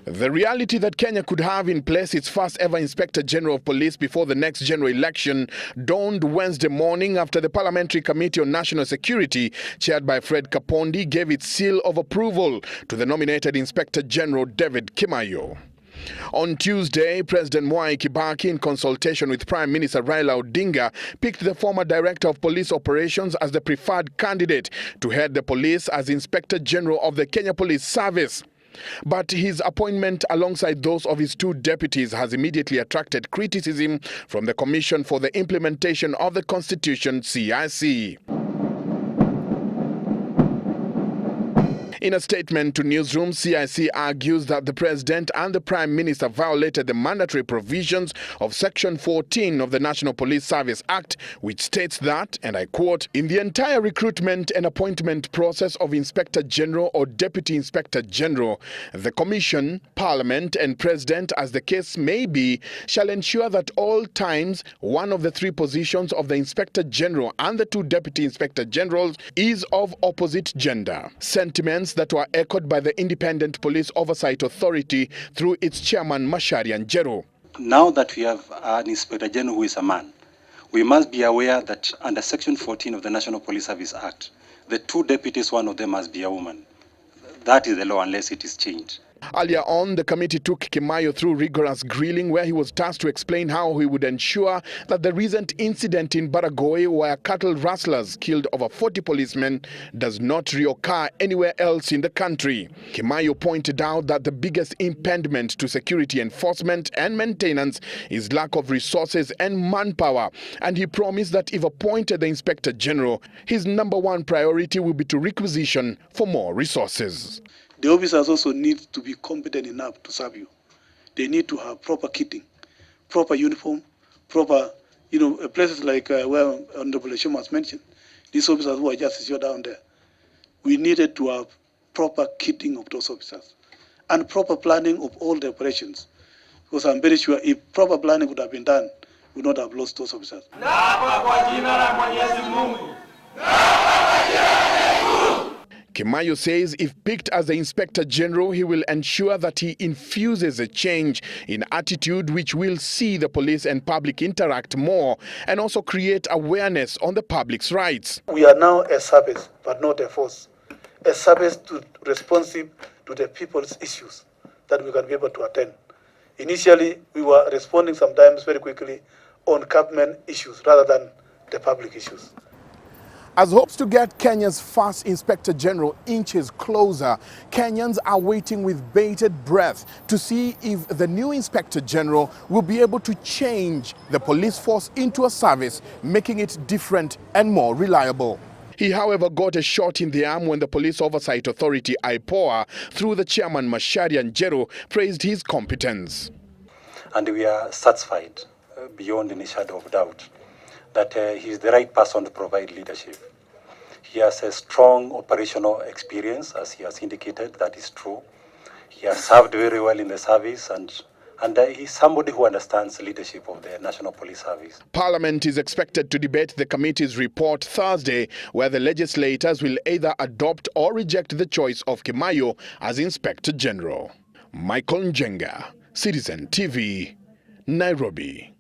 The reality that Kenya could have in place its first ever Inspector General of Police before the next general election dawned Wednesday morning after the Parliamentary Committee on National Security, chaired by Fred Kapondi, gave its seal of approval to the nominated Inspector General David Kimaiyo. On Tuesday, President Mwai Kibaki, in consultation with Prime Minister Raila Odinga, picked the former Director of Police Operations as the preferred candidate to head the police as Inspector General of the Kenya Police Service. But his appointment alongside those of his two deputies has immediately attracted criticism from the Commission for the Implementation of the Constitution, CIC. In a statement to Newsroom, CIC argues that the President and the Prime Minister violated the mandatory provisions of Section 14 of the National Police Service Act, which states that, and I quote, "In the entire recruitment and appointment process of Inspector General or Deputy Inspector General, the Commission, Parliament and President, as the case may be, shall ensure that all times one of the three positions of the Inspector General and the two Deputy Inspector Generals is of opposite gender." Sentiments that were echoed by the Independent Police Oversight Authority through its chairman Macharia Njeru. Now that we have an Inspector General who is a man, we must be aware that under Section 14 of the National Police Service Act, the two deputies, one of them must be a woman. That is the law unless it is changed. Earlier on, the committee took Kimaiyo through rigorous grilling where he was tasked to explain how he would ensure that the recent incident in Baragoe, where cattle rustlers killed over 40 policemen, does not reoccur anywhere else in the country. Kimaiyo pointed out that the biggest impediment to security enforcement and maintenance is lack of resources and manpower, and he promised that if appointed the Inspector General, his #1 priority will be to requisition for more resources. The officers also need to be competent enough to serve you. They need to have proper kitting, proper uniform, proper, places like where Honorable Shoma has mentioned. These officers who are just secured down there. We needed to have proper kitting of those officers and proper planning of all the operations. Because I'm very sure if proper planning would have been done, we would not have lost those officers. Kimaiyo says if picked as the Inspector General, he will ensure that he infuses a change in attitude which will see the police and public interact more and also create awareness on the public's rights. We are now a service, but not a force. A service responsive to the people's issues that we can be able to attend. Initially, we were responding sometimes very quickly on government issues rather than the public issues. As hopes to get Kenya's first Inspector General inches closer, Kenyans are waiting with bated breath to see if the new Inspector General will be able to change the police force into a service, making it different and more reliable. He, however, got a shot in the arm when the Police Oversight Authority, IPOA, through the chairman Macharia Njeru, praised his competence. And we are satisfied, beyond any shadow of doubt, that he is the right person to provide leadership. He has a strong operational experience, as he has indicated. That is true. He has served very well in the service, and he's somebody who understands leadership of the National Police Service. Parliament is expected to debate the committee's report Thursday, where the legislators will either adopt or reject the choice of Kimaiyo as Inspector General. Michael Njenga, Citizen TV, Nairobi.